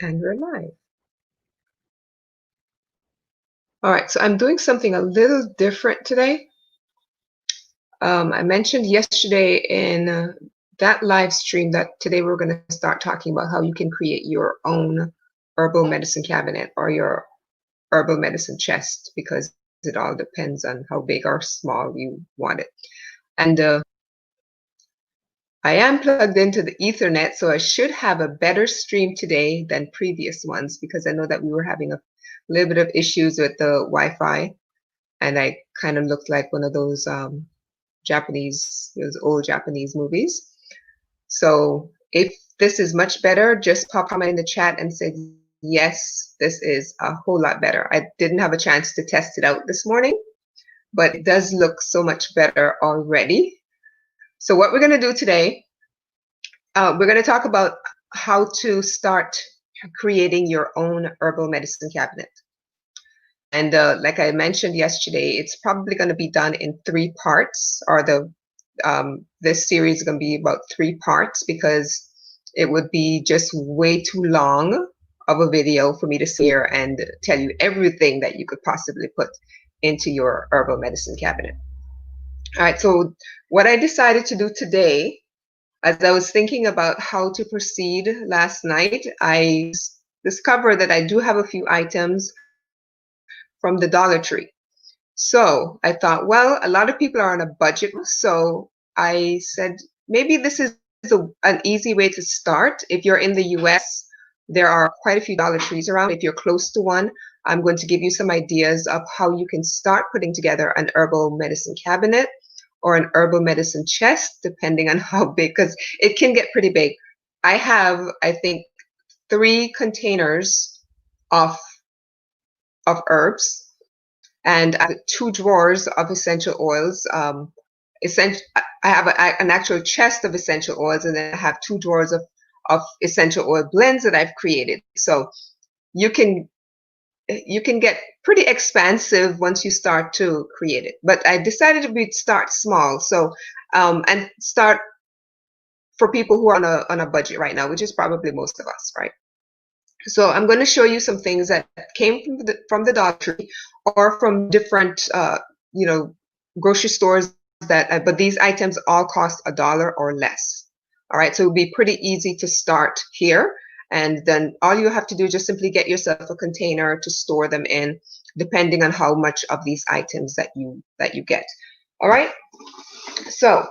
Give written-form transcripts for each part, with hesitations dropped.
And we're live. All right, so I'm doing something a little different today. I mentioned yesterday in that live stream that today we're going to start talking about how you can create your own herbal medicine cabinet or your herbal medicine chest, because it all depends on how big or small you want it. And I am plugged into the Ethernet, so I should have a better stream today than previous ones, because I know that we were having a little bit of issues with the Wi-Fi, and I kind of looked like one of those those old Japanese movies. So if this is much better, just pop comment in the chat and say, yes, this is a whole lot better. I didn't have a chance to test it out this morning, but it does look so much better already. So what we're going to do today, we're going to talk about how to start creating your own herbal medicine cabinet. And like I mentioned yesterday, it's probably going to be done in 3 parts, or this series is going to be about 3 parts, because it would be just way too long of a video for me to sit here and tell you everything that you could possibly put into your herbal medicine cabinet. All right, so what I decided to do today, as I was thinking about how to proceed last night, I discovered that I do have a few items from the Dollar Tree. So I thought, well, a lot of people are on a budget. So I said, maybe this is an easy way to start. If you're in the US, there are quite a few Dollar Trees around. If you're close to one, I'm going to give you some ideas of how you can start putting together an herbal medicine cabinet or an herbal medicine chest, depending on how big, because it can get pretty big. I have, I think, 3 containers of herbs, and I have 2 drawers of essential oils. I have an actual chest of essential oils, and then I have 2 drawers of essential oil blends that I've created. So you can get pretty expansive once you start to create it. But I decided to start small, so and start for people who are on a budget right now, which is probably most of us, right? So I'm going to show you some things that came from the Dollar Tree or from different, grocery stores but these items all cost $1 or less. All right, so it would be pretty easy to start here. And then all you have to do is just simply get yourself a container to store them in, depending on how much of these items that you get. All right, so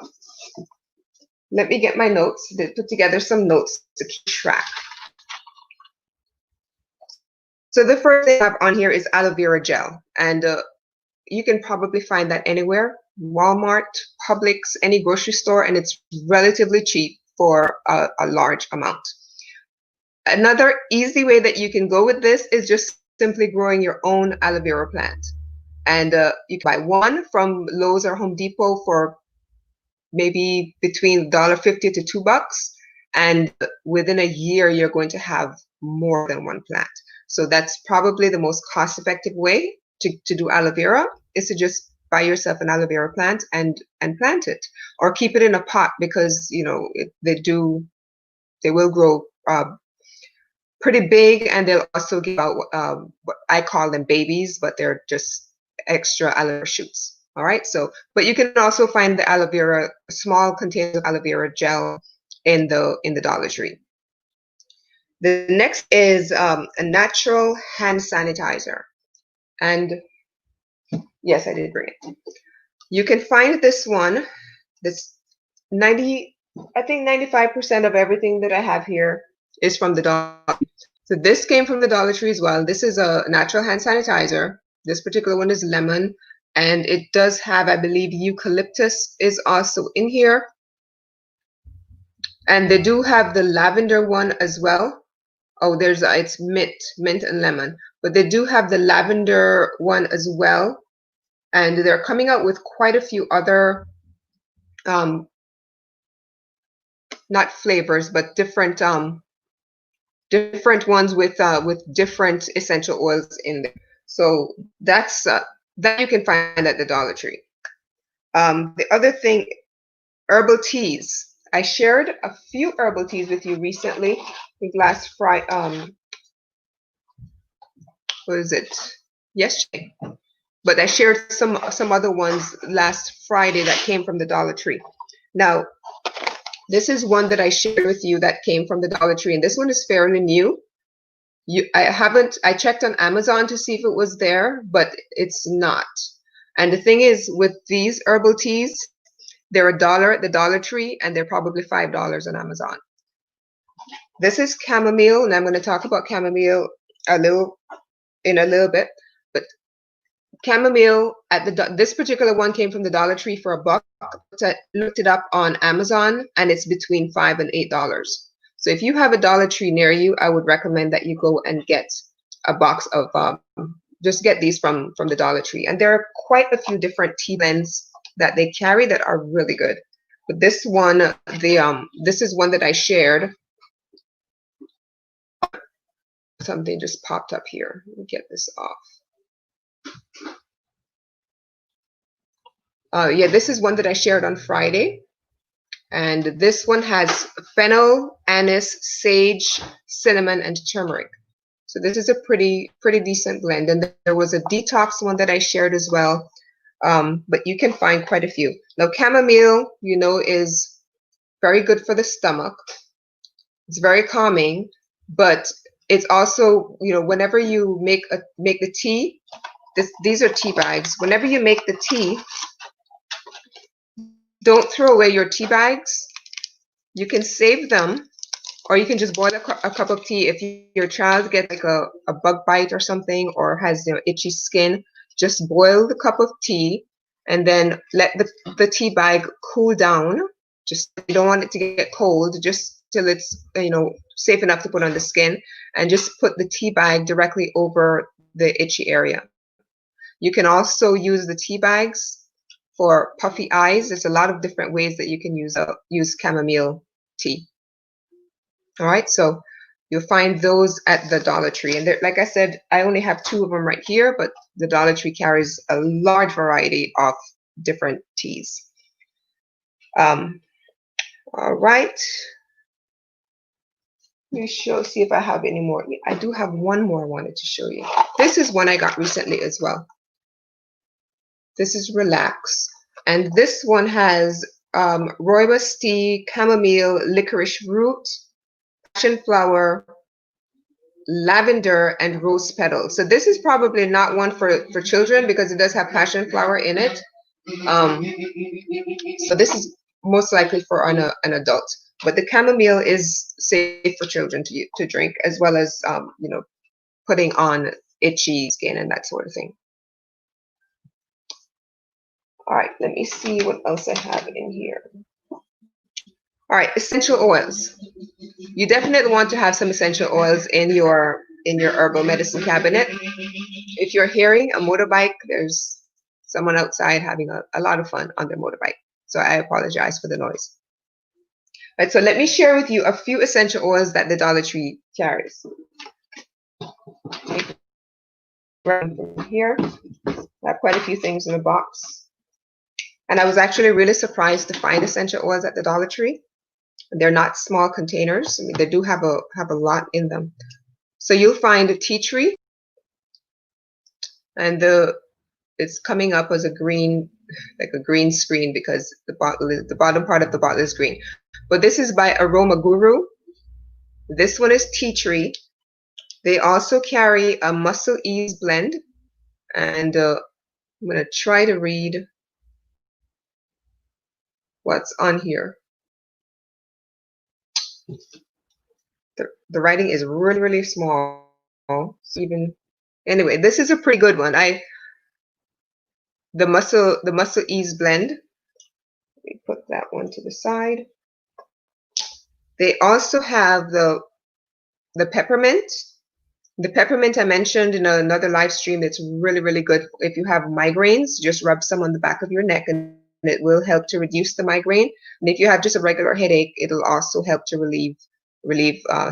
let me get my notes, put together some notes to keep track. So the first thing I have on here is aloe vera gel, and you can probably find that anywhere, Walmart, Publix, any grocery store, and it's relatively cheap for a large amount. Another easy way that you can go with this is just simply growing your own aloe vera plant. And you can buy one from Lowe's or Home Depot for maybe between $1.50 to $2. And within a year, you're going to have more than one plant. So that's probably the most cost-effective way to do aloe vera, is to just buy yourself an aloe vera plant and plant it, or keep it in a pot, because they will grow pretty big, and they'll also give out what I call them babies, but they're just extra aloe vera shoots. All right, so but you can also find the aloe vera, small containers of aloe vera gel in the Dollar Tree. The next is a natural hand sanitizer. And yes, I did bring it. You can find this one. This I think 95% of everything that I have here is from the Dollar Tree. So this came from the Dollar Tree as well. This is a natural hand sanitizer. This particular one is lemon, and it does have, I believe, eucalyptus is also in here. And they do have the lavender one as well. Oh, it's mint and lemon, but they do have the lavender one as well. And they're coming out with quite a few other, not flavors, but different ones with different essential oils in there. So that's that you can find at the Dollar Tree. The other thing, herbal teas. I shared a few herbal teas with you recently. I think last Friday, what is it? Yesterday. But I shared some other ones last Friday that came from the Dollar Tree. Now, this is one that I shared with you that came from the Dollar Tree, and this one is fairly new. I checked on Amazon to see if it was there, but it's not. And the thing is, with these herbal teas, they're $1 at the Dollar Tree, and they're probably $5 on Amazon. This is chamomile, and I'm going to talk about chamomile in a little bit. But chamomile this particular one came from the Dollar Tree for $1. I looked it up on Amazon, and it's between $5 and $8. So if you have a Dollar Tree near you, I would recommend that you go and get a box of just get these from the Dollar Tree. And there are quite a few different tea blends that they carry that are really good. But this one, this is one that I shared. Something just popped up here. Let me get this off. Yeah, this is one that I shared on Friday. And this one has fennel, anise, sage, cinnamon, and turmeric. So this is a pretty decent blend. And there was a detox one that I shared as well. But you can find quite a few. Now, chamomile, you know, is very good for the stomach. It's very calming, but it's also, you know, whenever you make the tea, these are tea bags. Whenever you make the tea, don't throw away your tea bags. You can save them, or you can just boil a cup of tea. If your child gets like a bug bite or something, or has, you know, itchy skin, just boil the cup of tea and then let the tea bag cool down. Just, you don't want it to get cold, just till it's, you know, safe enough to put on the skin, and just put the tea bag directly over the itchy area. You can also use the tea bags for puffy eyes. There's a lot of different ways that you can use chamomile tea. All right, so you'll find those at the Dollar Tree. And like I said, I only have 2 of them right here, but the Dollar Tree carries a large variety of different teas. All right. Let me see if I have any more. I do have one more I wanted to show you. This is one I got recently as well. This is Relax. And this one has rooibos tea, chamomile, licorice root, passion flower, lavender, and rose petals. So this is probably not one for children because it does have passion flower in it. So this is most likely for an adult. But the chamomile is safe for children to drink, as well as you know, putting on itchy skin and that sort of thing. All right, let me see what else I have in here. All right, essential oils. You definitely want to have some essential oils in your herbal medicine cabinet. If you're hearing a motorbike, there's someone outside having a lot of fun on their motorbike. So I apologize for the noise. All right, so let me share with you a few essential oils that the Dollar Tree carries. Right from here, I have quite a few things in the box. And I was actually really surprised to find essential oils at the Dollar Tree. They're not small containers. I mean, they do have a lot in them. So you'll find a tea tree, and it's coming up as a green, like a green screen because the bottom part of the bottle is green. But this is by Aroma Guru. This one is tea tree. They also carry a Muscle Ease blend, and I'm going to try to read what's on here. The writing is really, really small. Anyway, this is a pretty good one. The Muscle Ease blend. Let me put that one to the side. They also have the peppermint. The peppermint I mentioned in another live stream. It's really, really good if you have migraines. Just rub some on the back of your neck, and it will help to reduce the migraine. And if you have just a regular headache, it'll also help to relieve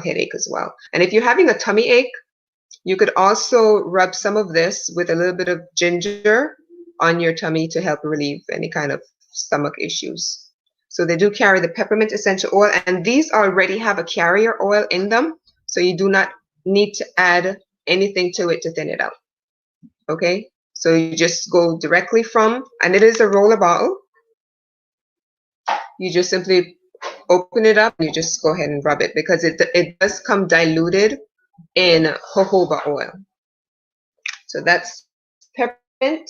headache as well. And if you're having a tummy ache, you could also rub some of this with a little bit of ginger on your tummy to help relieve any kind of stomach issues. So they do carry the peppermint essential oil, and these already have a carrier oil in them, so you do not need to add anything to it to thin it out. Okay, so you just go directly from, and it is a roller bottle. You just simply open it up and you just go ahead and rub it, because it does come diluted in jojoba oil. So that's peppermint.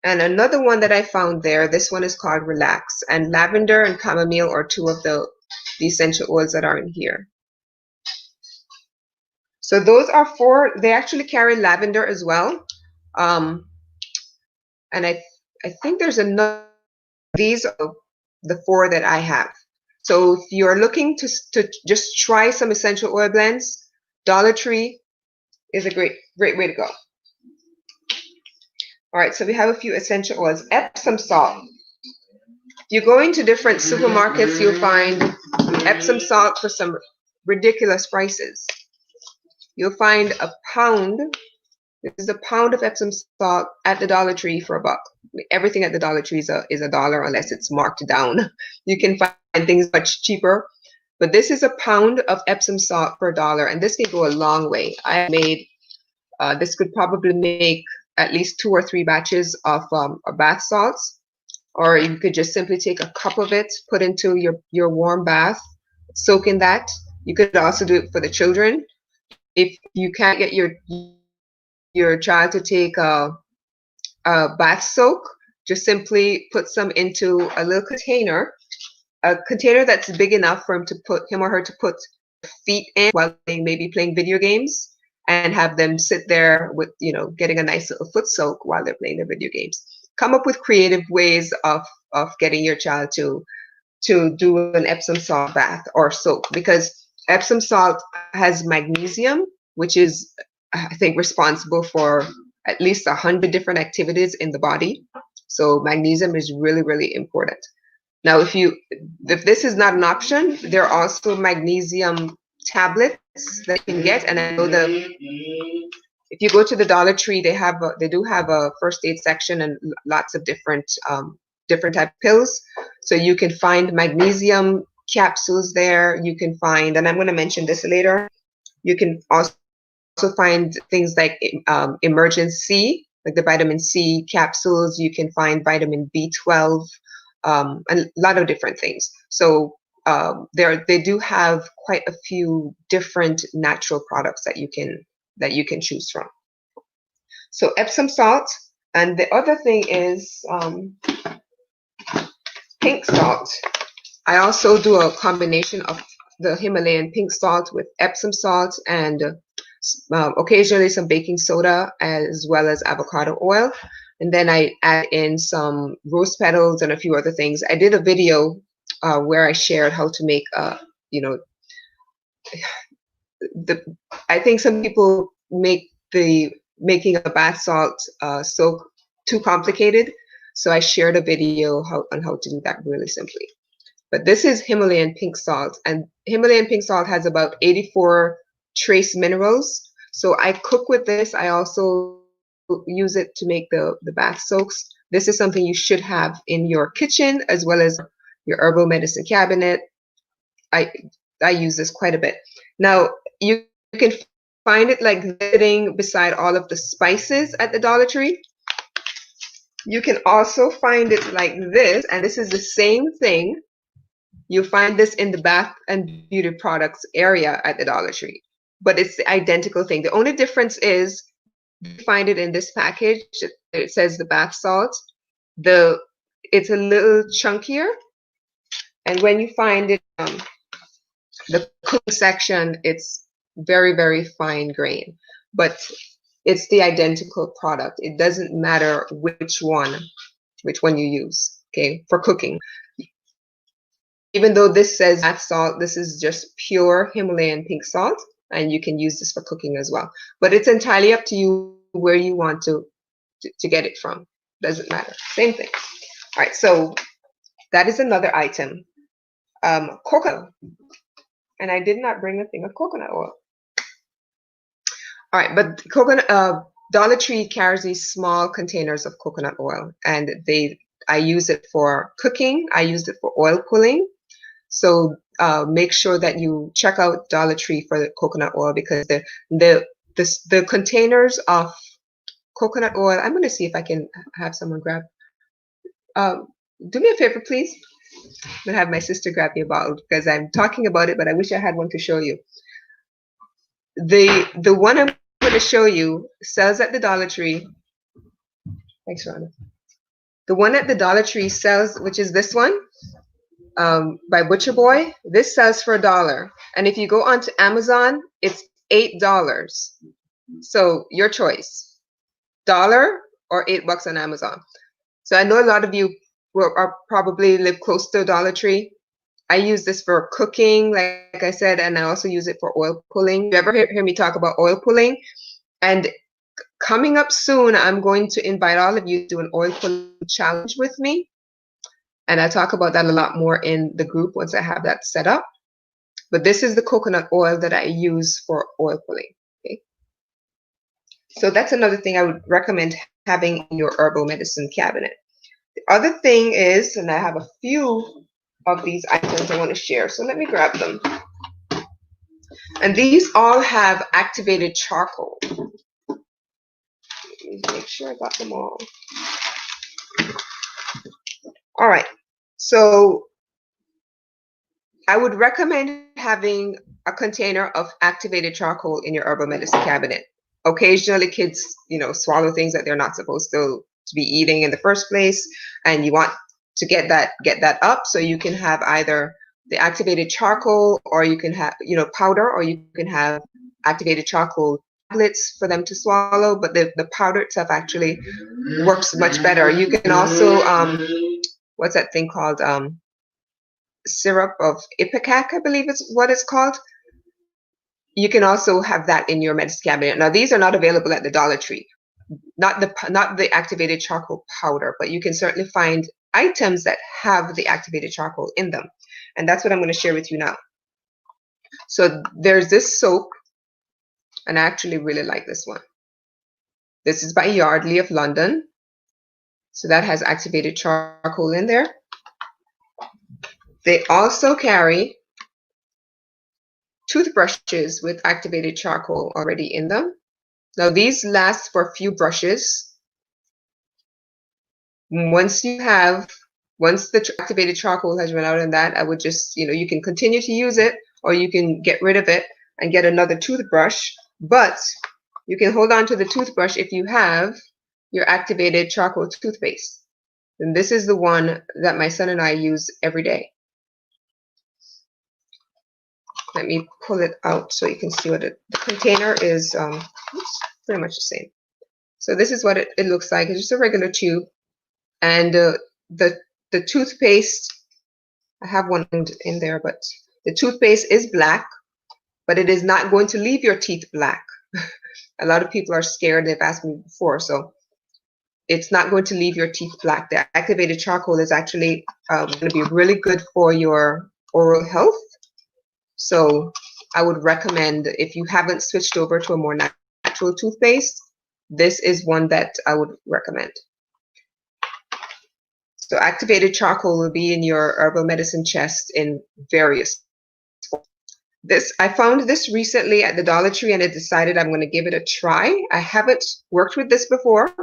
And another one that I found there, this one is called Relax, and lavender and chamomile are two of the essential oils that are in here. So those are 4. They actually carry lavender as well. And I think there's another. These are the 4 that I have. So if you're looking to just try some essential oil blends, Dollar Tree is a great way to go. All right, so we have a few essential oils. Epsom salt. If you go into different supermarkets, you'll find Epsom salt for some ridiculous prices. You'll find a pound. This is a pound of Epsom salt at the Dollar Tree for $1. Everything at the Dollar Tree is $1 unless it's marked down. You can find things much cheaper. But this is a pound of Epsom salt for $1, and this can go a long way. I made, this could probably make at least 2 or 3 batches of bath salts, or you could just simply take a cup of it, put into your warm bath, soak in that. You could also do it for the children. If you can't get your child to take a bath soak, just simply put some into a little container, a container that's big enough for him or her to put feet in while they may be playing video games, and have them sit there with, getting a nice little foot soak while they're playing their video games. Come up with creative ways of getting your child to do an Epsom salt bath or soak, because Epsom salt has magnesium, which is, I think, responsible for at least 100 different activities in the body. So magnesium is really, really important. Now, if this is not an option, there are also magnesium tablets that you can get, and I know if you go to the Dollar Tree, they do have a first aid section and lots of different type of pills. So you can find magnesium capsules there. You can find, and I'm going to mention this later, you can also find things like emergency, like the vitamin C capsules. You can find vitamin B12, and a lot of different things. So they do have quite a few different natural products that you can choose from. So Epsom salt, and the other thing is pink salt. I also do a combination of the Himalayan pink salt with Epsom salt, and occasionally some baking soda, as well as avocado oil. And then I add in some rose petals and a few other things. I did a video where I shared how to make, I think some people make making a bath salt soak too complicated. So I shared a video on how to do that really simply. But this is Himalayan pink salt, and Himalayan pink salt has about 84 trace minerals. So I cook with this. I also use it to make the bath soaks. This is something you should have in your kitchen as well as your herbal medicine cabinet. I use this quite a bit. Now you can find it like sitting beside all of the spices at the Dollar Tree. You can also find it like this, and this is the same thing. You'll find this in the bath and beauty products area at the Dollar Tree, but it's the identical thing. The only difference is you find it in this package. It says the bath salt. It's a little chunkier, and when you find it the cooking section, it's very, very fine grain, but it's the identical product. It doesn't matter which one you use, okay, for cooking. Even though this says bath salt, this is just pure Himalayan pink salt, and you can use this for cooking as well. But it's entirely up to you where you want to get it from. Doesn't matter. Same thing. All right, so that is another item. Coconut. And I did not bring a thing of coconut oil. All right, but coconut, Dollar Tree carries these small containers of coconut oil, and I use it for cooking. I use it for oil pulling. So make sure that you check out Dollar Tree for the coconut oil, because the containers of coconut oil. I'm going to see if I can have someone grab. Do me a favor, please. I'm going to have my sister grab me a bottle because I'm talking about it, but I wish I had one to show you. The one I'm going to show you sells at the Dollar Tree. Thanks, Rhonda. The one at the Dollar Tree sells, which is this one by Butcher Boy. This sells for $1. And if you go onto Amazon, it's $8. So your choice, $1 or $8 on Amazon. So I know a lot of you are probably live close to a Dollar Tree. I use this for cooking, like I said, and I also use it for oil pulling. You ever hear me talk about oil pulling? And coming up soon, I'm going to invite all of you to do an oil pulling challenge with me. And I'll talk about that a lot more in the group once I have that set up. But this is the coconut oil that I use for oil pulling. Okay. So that's another thing I would recommend having in your herbal medicine cabinet. The other thing is, and I have a few of these items I want to share. So let me grab them. And these all have activated charcoal. Let me make sure I got them all. All right. So I would recommend having a container of activated charcoal in your herbal medicine cabinet. Occasionally kids, swallow things that they're not supposed to be eating in the first place, and you want to get that up, so you can have either the activated charcoal, or you can have powder, or you can have activated charcoal tablets for them to swallow. But the powder itself actually works much better. You can also what's that thing called, syrup of ipecac, I believe is what it's called. You can also have that in your medicine cabinet. Now these are not available at the Dollar Tree, not the activated charcoal powder, but you can certainly find items that have the activated charcoal in them. And that's what I'm going to share with you now. So there's this soap, and I actually really like this one. This is by Yardley of London. So that has activated charcoal in there. They also carry toothbrushes with activated charcoal already in them. Now these last for a few brushes. Once the activated charcoal has run out on that, I would just, you can continue to use it, or you can get rid of it and get another toothbrush. But you can hold on to the toothbrush if you have your activated charcoal toothpaste. And this is the one that my son and I use every day. Let me pull it out so you can see what the container is. It's pretty much the same. So this is what it looks like. It's just a regular tube. And the toothpaste, I have one in there, but the toothpaste is black, but it is not going to leave your teeth black. A lot of people are scared. They've asked me before. So it's not going to leave your teeth black. The activated charcoal is actually going to be really good for your oral health. So I would recommend, if you haven't switched over to a more natural toothpaste, this is one that I would recommend. So activated charcoal will be in your herbal medicine chest in various forms. I found this recently at the Dollar Tree, and I decided I'm going to give it a try. I haven't worked with this before,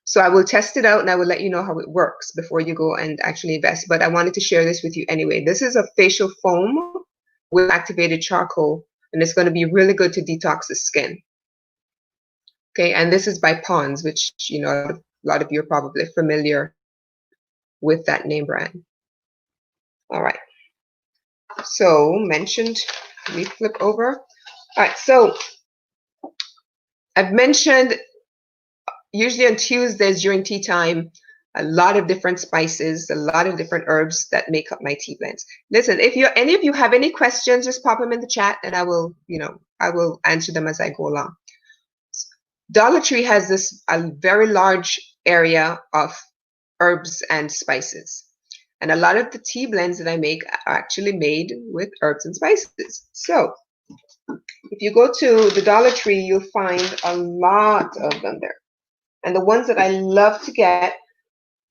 so I will test it out and I will let you know how it works before you go and actually invest. But I wanted to share this with you anyway. This is a facial foam with activated charcoal, and it's going to be really good to detox the skin. Okay, and this is by Pond's, which a lot of you are probably familiar with that name brand. All right. So mentioned, we flip over. All right. So I've mentioned usually on Tuesdays during tea time, a lot of different spices, a lot of different herbs that make up my tea blends. Listen, if any of you have any questions, just pop them in the chat, and I will answer them as I go along. Dollar Tree has a very large area of herbs and spices, and a lot of the tea blends that I make are actually made with herbs and spices. So if you go to the Dollar Tree, you'll find a lot of them there, and the ones that I love to get,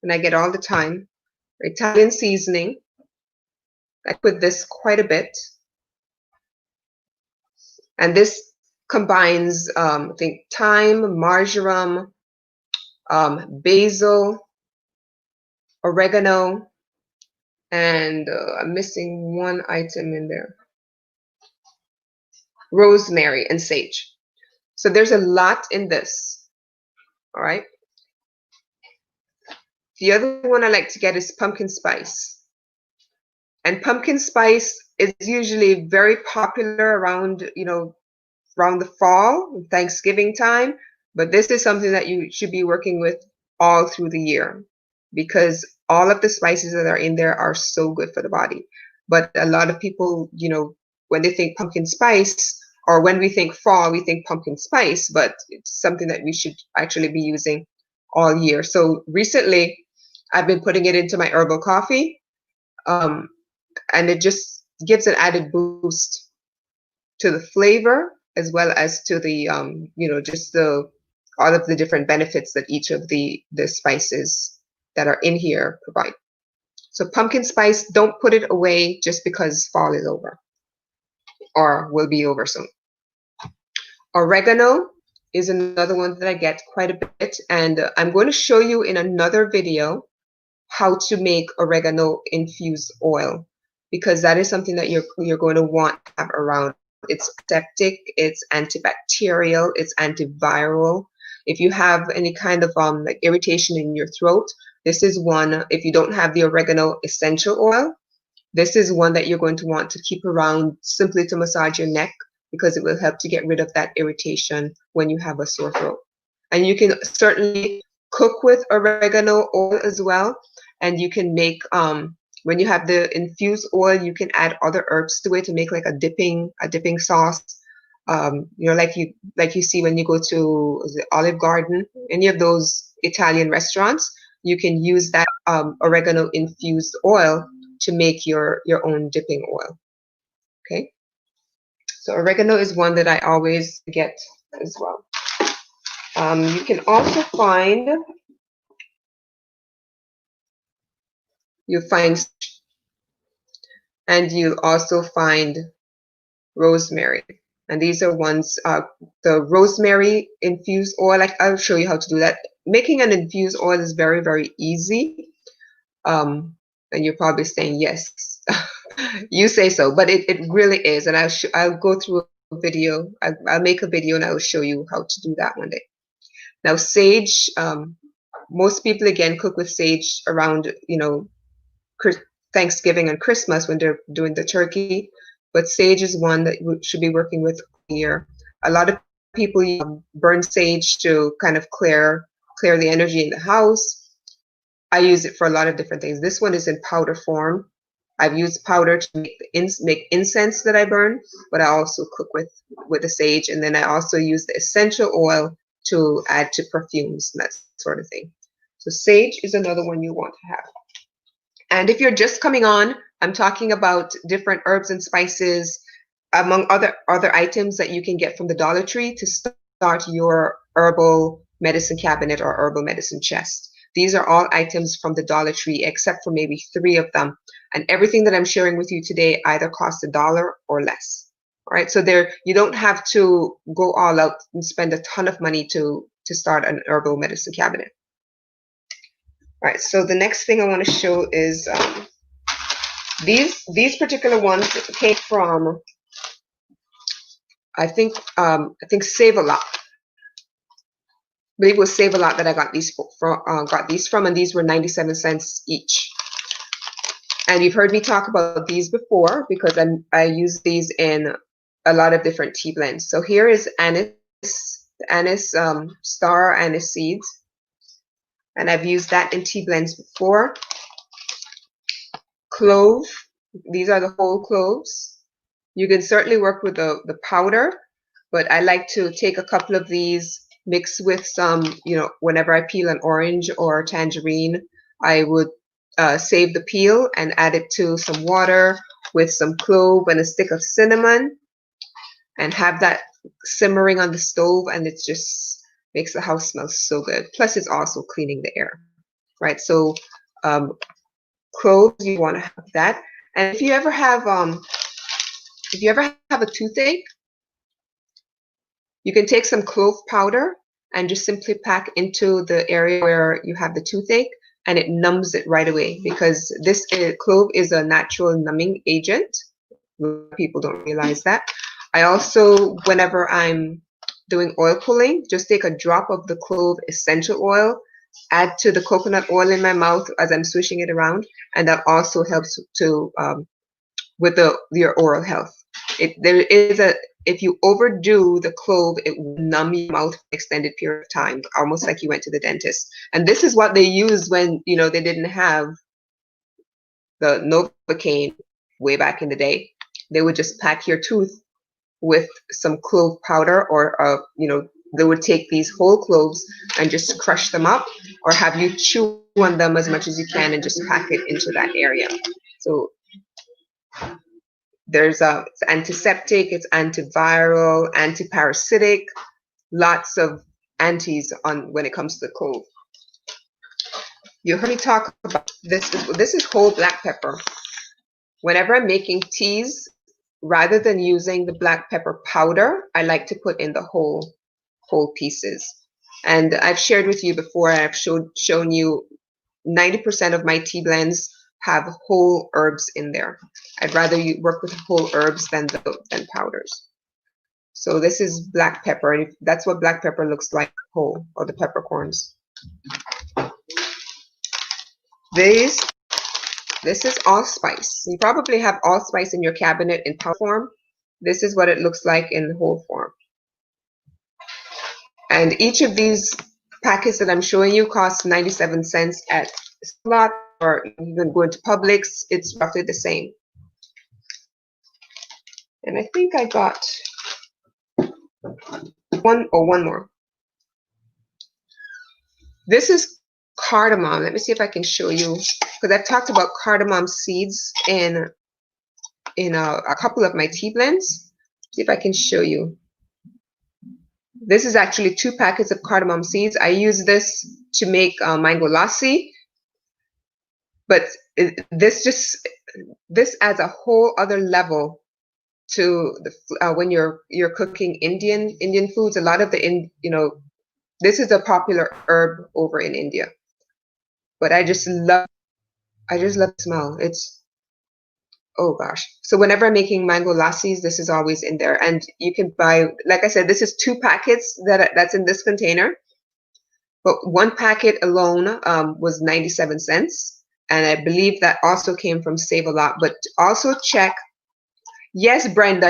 and I get all the time, are Italian seasoning. I put this quite a bit, and this combines, I think, thyme, marjoram, basil, oregano, and I'm missing one item in there, rosemary and sage. So there's a lot in this. All right. The other one I like to get is pumpkin spice. And pumpkin spice is usually very popular around, around the fall, Thanksgiving time. But this is something that you should be working with all through the year, because all of the spices that are in there are so good for the body. But a lot of people, when they think pumpkin spice, or when we think fall, we think pumpkin spice, but it's something that we should actually be using all year. So recently, I've been putting it into my herbal coffee, and it just gives an added boost to the flavor, as well as to the, just all of the different benefits that each of the spices that are in here provide. So pumpkin spice, don't put it away just because fall is over or will be over soon. Oregano is another one that I get quite a bit, and I'm going to show you in another video how to make oregano infused oil, because that is something that you're going to want to have around. It's septic, it's antibacterial, it's antiviral. If you have any kind of like irritation in your throat, this is one. If you don't have the oregano essential oil, this is one that you're going to want to keep around simply to massage your neck, because it will help to get rid of that irritation when you have a sore throat. And you can certainly cook with oregano oil as well. And you can make, when you have the infused oil, you can add other herbs to it to make like a dipping sauce. Like you see when you go to the Olive Garden, any of those Italian restaurants, you can use that oregano infused oil to make your own dipping oil. Okay. So oregano is one that I always get as well. You can also find, and you'll also find rosemary. And these are ones, the rosemary infused oil, I'll show you how to do that. Making an infused oil is very, very easy. And you're probably saying, yes, you say so, but it really is. And I'll go through a video. I'll make a video and I'll show you how to do that one day. Now, sage, most people, again, cook with sage around, Thanksgiving and Christmas when they're doing the turkey. But sage is one that you should be working with here. A lot of people burn sage to kind of clear the energy in the house. I use it for a lot of different things. This one is in powder form. I've used powder to make incense that I burn, but I also cook with the sage. And then I also use the essential oil to add to perfumes and that sort of thing. So sage is another one you want to have. And if you're just coming on, I'm talking about different herbs and spices, among other items that you can get from the Dollar Tree to start your herbal medicine cabinet or herbal medicine chest. These are all items from the Dollar Tree, except for maybe 3 of them. And everything that I'm sharing with you today either costs $1 or less. All right, so you don't have to go all out and spend a ton of money to start an herbal medicine cabinet. All right, so the next thing I want to show is these particular ones came from, I think Save a Lot. I believe it was Save a Lot that I got these from, and these were 97 cents each. And you've heard me talk about these before because I use these in a lot of different tea blends. So here is anise, star anise seeds. And I've used that in tea blends before. Clove, these are the whole cloves. You can certainly work with the powder, but I like to take a couple of these, mix with some, whenever I peel an orange or a tangerine, I would save the peel and add it to some water with some clove and a stick of cinnamon and have that simmering on the stove, and it just makes the house smell so good. Plus, it's also cleaning the air, right? So, cloves, you want to have that. And if you ever have a toothache, You can take some clove powder and just simply pack into the area where you have the toothache, and it numbs it right away, because this clove is a natural numbing agent. People don't realize that. I also, whenever I'm doing oil pulling, just take a drop of the clove essential oil, add to the coconut oil in my mouth as I'm swishing it around, and that also helps to with your oral health. If you overdo the clove, it will numb your mouth for an extended period of time, almost like you went to the dentist. And this is what they used when they didn't have the Novocaine way back in the day. They would just pack your tooth with some clove powder, or they would take these whole cloves and just crush them up, or have you chew on them as much as you can and just pack it into that area. So it's antiseptic, it's antiviral, antiparasitic, lots of antis when it comes to the clove. You heard me talk about this. This is whole black pepper. Whenever I'm making teas, rather than using the black pepper powder, I like to put in the whole pieces. And I've shared with you before, I've shown you 90% of my tea blends have whole herbs in there. I'd rather you work with whole herbs than powders. So this is black pepper, and that's what black pepper looks like whole, or the peppercorns. This is allspice. You probably have allspice in your cabinet in powder form. This is what it looks like in whole form. And each of these packets that I'm showing you costs 97 cents at Slot, or even going to Publix. It's roughly the same. And I think I got one more. This is cardamom. Let me see if I can show you, because I've talked about cardamom seeds in a couple of my tea blends. See if I can show you. This is actually 2 packets of cardamom seeds. I use this to make mango lassi, but this adds a whole other level to the when you're cooking Indian foods. A lot of this is a popular herb over in India, but I just love the smell. Oh gosh. So whenever I'm making mango lassis, this is always in there. And you can buy, like I said, this is 2 packets that's in this container. But 1 packet alone was 97 cents. And I believe that also came from Save a Lot. But also check, yes, Brenda,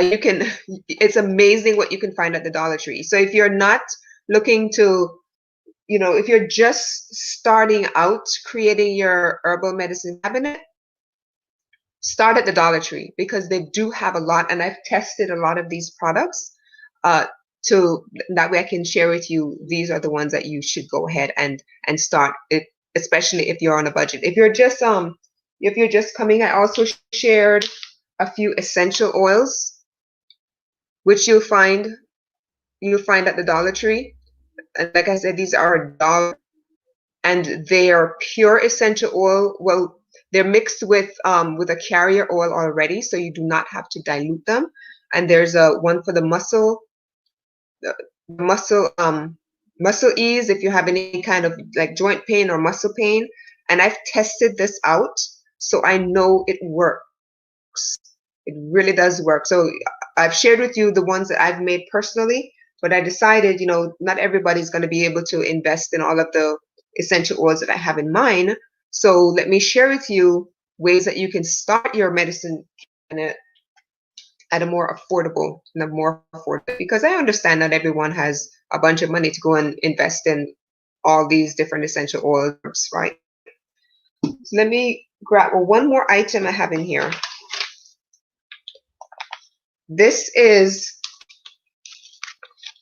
it's amazing what you can find at the Dollar Tree. So if you're not looking to, if you're just starting out creating your herbal medicine cabinet, start at the Dollar Tree, because they do have a lot, and I've tested a lot of these products. So that way I can share with you, these are the ones that you should go ahead and start it, especially if you're on a budget. If you're just coming, I also shared a few essential oils, which you'll find at the Dollar Tree. And like I said, these are $1, and they are pure essential oil. Well, they're mixed with a carrier oil already, so you do not have to dilute them. And there's one for the muscle ease, if you have any kind of like joint pain or muscle pain. And I've tested this out, so I know it works. It really does work. So I've shared with you the ones that I've made personally, but I decided, not everybody's going to be able to invest in all of the essential oils that I have in mind. So let me share with you ways that you can start your medicine cabinet at a more affordable, because I understand not everyone has a bunch of money to go and invest in all these different essential oils, right? So let me grab one more item I have in here. This is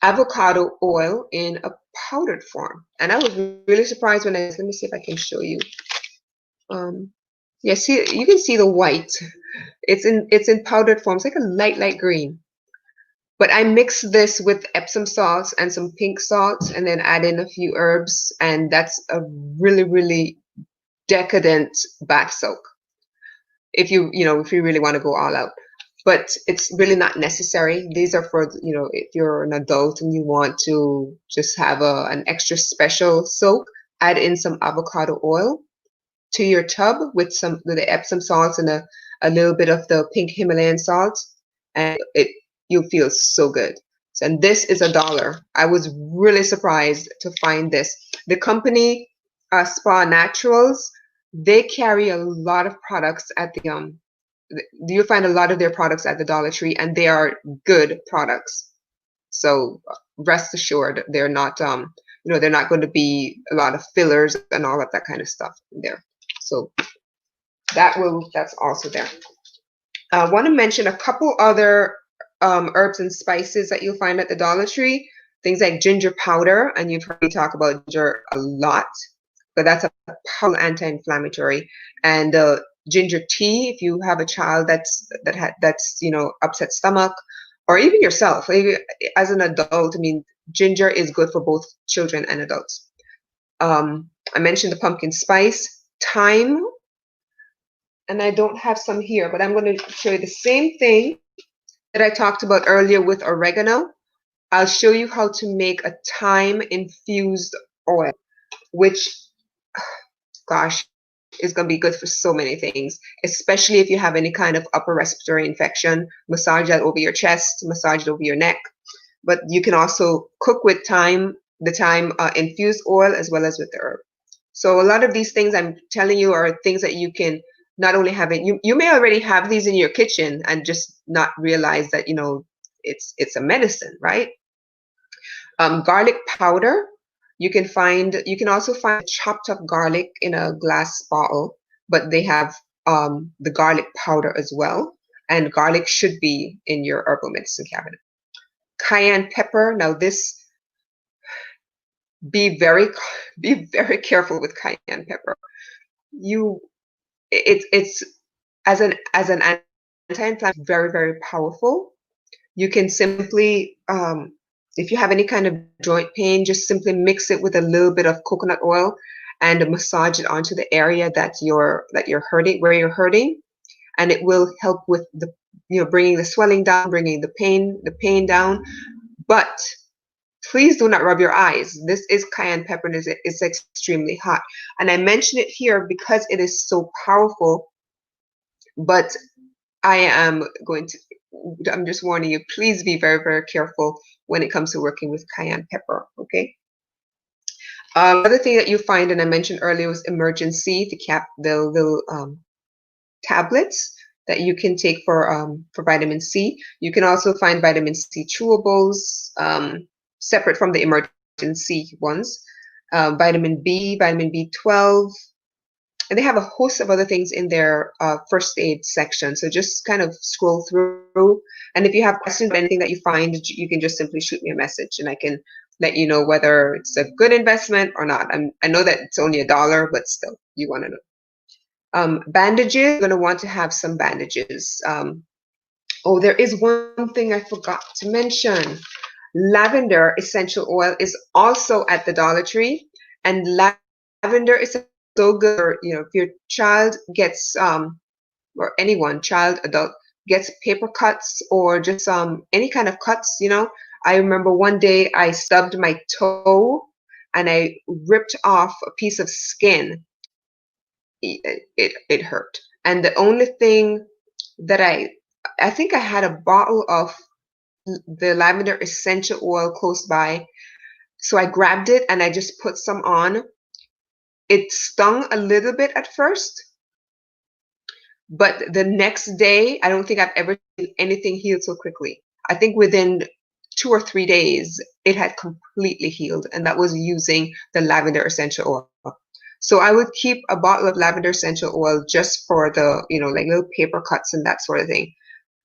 avocado oil in a powdered form, and I was really surprised when let me see if I can show you. Yeah, see, you can see the white. It's in powdered form. It's like a light green. But I mix this with Epsom salt and some pink salt, and then add in a few herbs, and that's a really, really decadent bath soak. If you really want to go all out. but it's really not necessary. These are for, you know, if you're an adult and you want to just have an extra special soak, add in some avocado oil to your tub with the Epsom salts and a little bit of the pink Himalayan salt, and you'll feel so good. And this is $1. I was really surprised to find this. The company Spa Naturals, they carry a lot of products at the you'll find a lot of their products at the Dollar Tree, and they are good products. So rest assured, they're not you know, they're not going to be a lot of fillers and all of that kind of stuff in there. So that's also there. I want to mention a couple other herbs and spices that you'll find at the Dollar Tree. Things like ginger powder, and you've heard me talk about ginger a lot, but that's a powerful anti-inflammatory. And ginger tea, if you have a child that's you know, upset stomach, or even yourself, maybe as an adult. I mean, ginger is good for both children and adults. I mentioned the pumpkin spice, thyme, and I don't have some here, but I'm going to show you the same thing that I talked about earlier with oregano. I'll show you how to make a thyme infused oil, which, gosh, is going to be good for so many things, especially if you have any kind of upper respiratory infection. Massage that over your chest, massage it over your neck. But you can also cook with thyme, the thyme infused oil, as well as with the herb. So a lot of these things I'm telling you are things that you can not only have it, you may already have these in your kitchen and just not realize that, you know, it's a medicine, right? Garlic powder, you can also find chopped up garlic in a glass bottle, but they have the garlic powder as well, and garlic should be in your herbal medicine cabinet. Cayenne pepper, now this, be very careful with cayenne pepper. It's as an anti-inflammatory, very powerful. You can simply if you have any kind of joint pain, just simply mix it with a little bit of coconut oil and massage it onto the area that you're hurting, where you're hurting, and it will help with the, you know, bringing the swelling down, bringing the pain down. But please do not rub your eyes. This is cayenne pepper, and it's extremely hot. And I mention it here because it is so powerful. But I'm just warning you, please be very careful when it comes to working with cayenne pepper, okay? Another thing that you find, and I mentioned earlier, was emergency, the little tablets that you can take for vitamin C. You can also find vitamin C chewables, separate from the emergency ones. Vitamin B, vitamin B12, and they have a host of other things in their first aid section. So just kind of scroll through. And if you have questions about anything that you find, you can just simply shoot me a message and I can let you know whether it's a good investment or not. I know that it's only $1, but still, you want to know. Bandages, you're going to want to have some bandages. Oh, there is one thing I forgot to mention. Lavender essential oil is also at the Dollar Tree, and lavender is so good. You know, if your child gets or anyone, child, adult, gets paper cuts or just any kind of cuts, you know. I remember one day I stubbed my toe and I ripped off a piece of skin. It hurt, and the only thing that I think I had a bottle of the lavender essential oil close by, so I grabbed it and I just put some on. It stung a little bit at first, but the next day, I don't think I've ever seen anything heal so quickly. I think within 2 or 3 days, it had completely healed, and that was using the lavender essential oil. So I would keep a bottle of lavender essential oil just for the, you know, like little paper cuts and that sort of thing,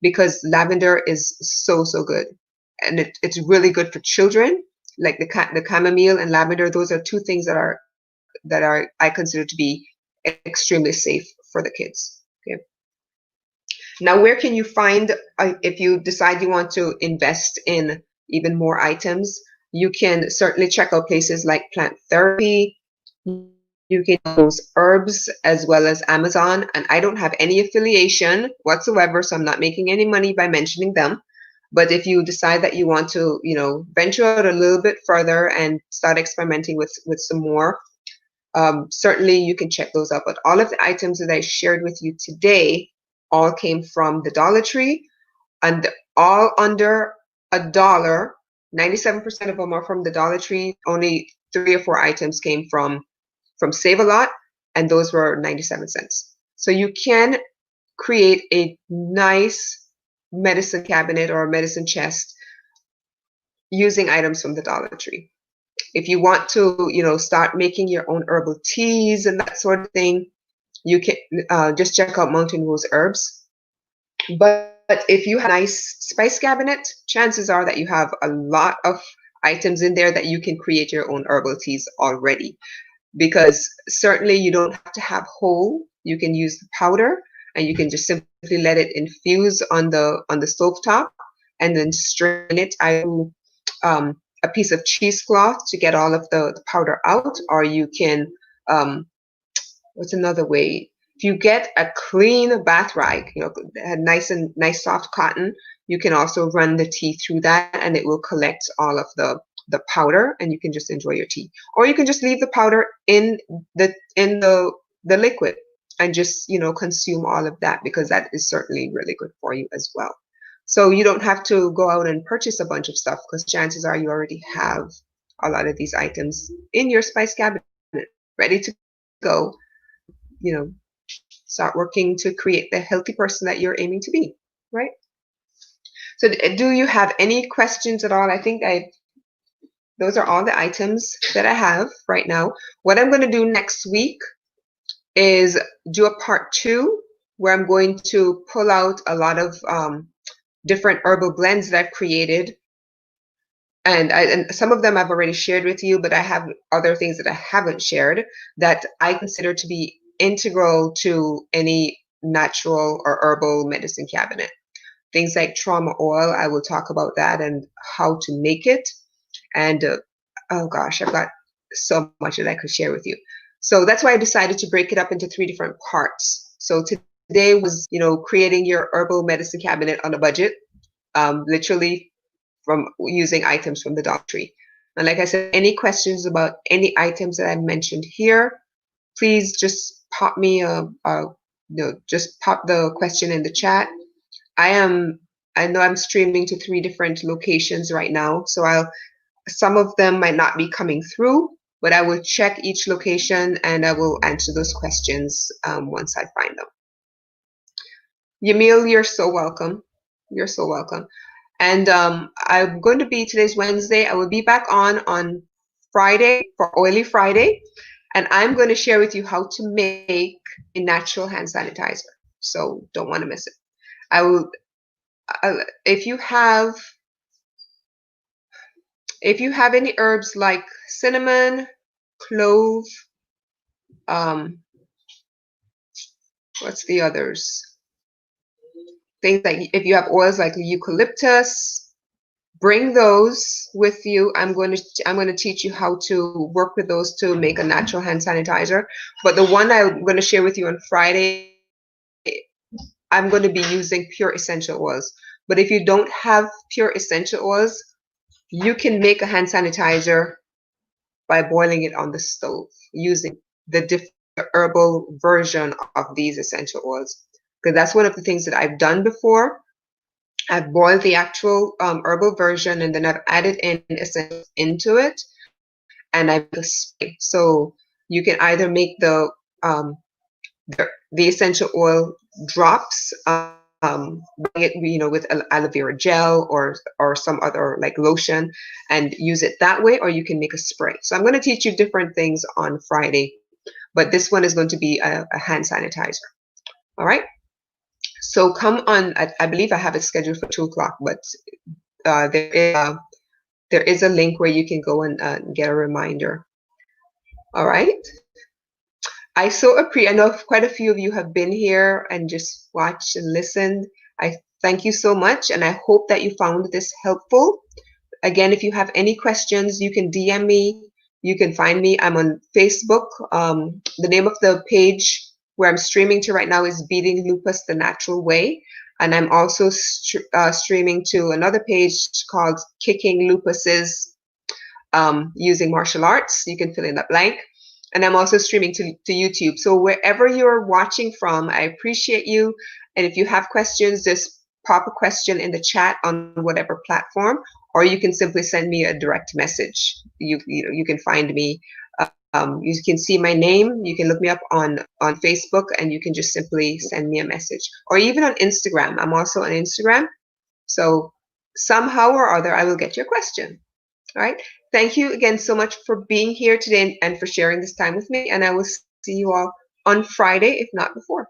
because lavender is so good, and it's really good for children. Like the chamomile and lavender, those are two things that are I consider to be extremely safe for the kids. Okay. Now, where can you find, if you decide you want to invest in even more items, you can certainly check out places like Plant Therapy. You can use herbs as well as Amazon, and I don't have any affiliation whatsoever, so I'm not making any money by mentioning them. But if you decide that you want to, venture out a little bit further and start experimenting with some more, certainly you can check those out. But all of the items that I shared with you today all came from the Dollar Tree, and all under $1. 97% of them are from the Dollar Tree. Only 3 or 4 items came from Save a Lot, and those were 97 cents. So you can create a nice medicine cabinet or a medicine chest using items from the Dollar Tree. If you want to, start making your own herbal teas and that sort of thing, you can just check out Mountain Rose Herbs. But if you have a nice spice cabinet, chances are that you have a lot of items in there that you can create your own herbal teas already. Because certainly you don't have to have whole. You can use the powder, and you can just simply let it infuse on the stovetop, and then strain it. I do a piece of cheesecloth to get all of the powder out, or you can what's another way? If you get a clean bath rag, a nice soft cotton, you can also run the tea through that, and it will collect all of the powder, and you can just enjoy your tea. Or you can just leave the powder in the liquid and just consume all of that, because that is certainly really good for you as well. So you don't have to go out and purchase a bunch of stuff, because chances are you already have a lot of these items in your spice cabinet ready to go. Start working to create the healthy person that you're aiming to be, right? So do you have any questions at all? I think those are all the items that I have right now. What I'm going to do next week is do a part 2, where I'm going to pull out a lot of different herbal blends that I've created. And some of them I've already shared with you, but I have other things that I haven't shared that I consider to be integral to any natural or herbal medicine cabinet. Things like trauma oil, I will talk about that and how to make it. And oh gosh, I've got so much that I could share with you. So that's why I decided to break it up into 3 different parts. So today was, creating your herbal medicine cabinet on a budget, literally from using items from the Dollar Tree. And like I said, any questions about any items that I've mentioned here, please just pop me just pop the question in the chat. I know I'm streaming to 3 different locations right now, so some of them might not be coming through, but I will check each location and I will answer those questions once I find them. Yamil, you're so welcome. You're so welcome. And I'm going to be, today's Wednesday, I will be back on Friday for Oily Friday, and I'm going to share with you how to make a natural hand sanitizer. So don't want to miss it. If you have any herbs like cinnamon, clove, what's the others? Things like, if you have oils like eucalyptus, bring those with you. I'm going to teach you how to work with those to make a natural hand sanitizer. But the one I'm going to share with you on Friday, I'm going to be using pure essential oils. But if you don't have pure essential oils, you can make a hand sanitizer by boiling it on the stove using the different herbal version of these essential oils. Because that's one of the things that I've done before. I've boiled the actual herbal version, and then I've added in essentials into it, and I've made a spray. So you can either make the essential oil drops, bring it, with aloe vera gel or some other like lotion, and use it that way, or you can make a spray. So I'm going to teach you different things on Friday, but this one is going to be a hand sanitizer. All right. So come on, I believe I have it scheduled for 2 o'clock, but there is a link where you can go and get a reminder. All right. I know quite a few of you have been here and just watched and listened. I thank you so much, and I hope that you found this helpful. Again, if you have any questions, you can DM me. you can find me. I'm on Facebook. The name of the page where I'm streaming to right now is Beating Lupus the Natural Way. And I'm also streaming to another page called Kicking Lupus's Using Martial Arts. You can fill in that blank. And I'm also streaming to YouTube. So wherever you're watching from, I appreciate you. And if you have questions, just pop a question in the chat on whatever platform, or you can simply send me a direct message. You can find me. You can see my name. You can look me up on Facebook, and you can just simply send me a message, or even on Instagram. I'm also on Instagram. So somehow or other, I will get your question. All right. Thank you again so much for being here today and for sharing this time with me. And I will see you all on Friday, if not before.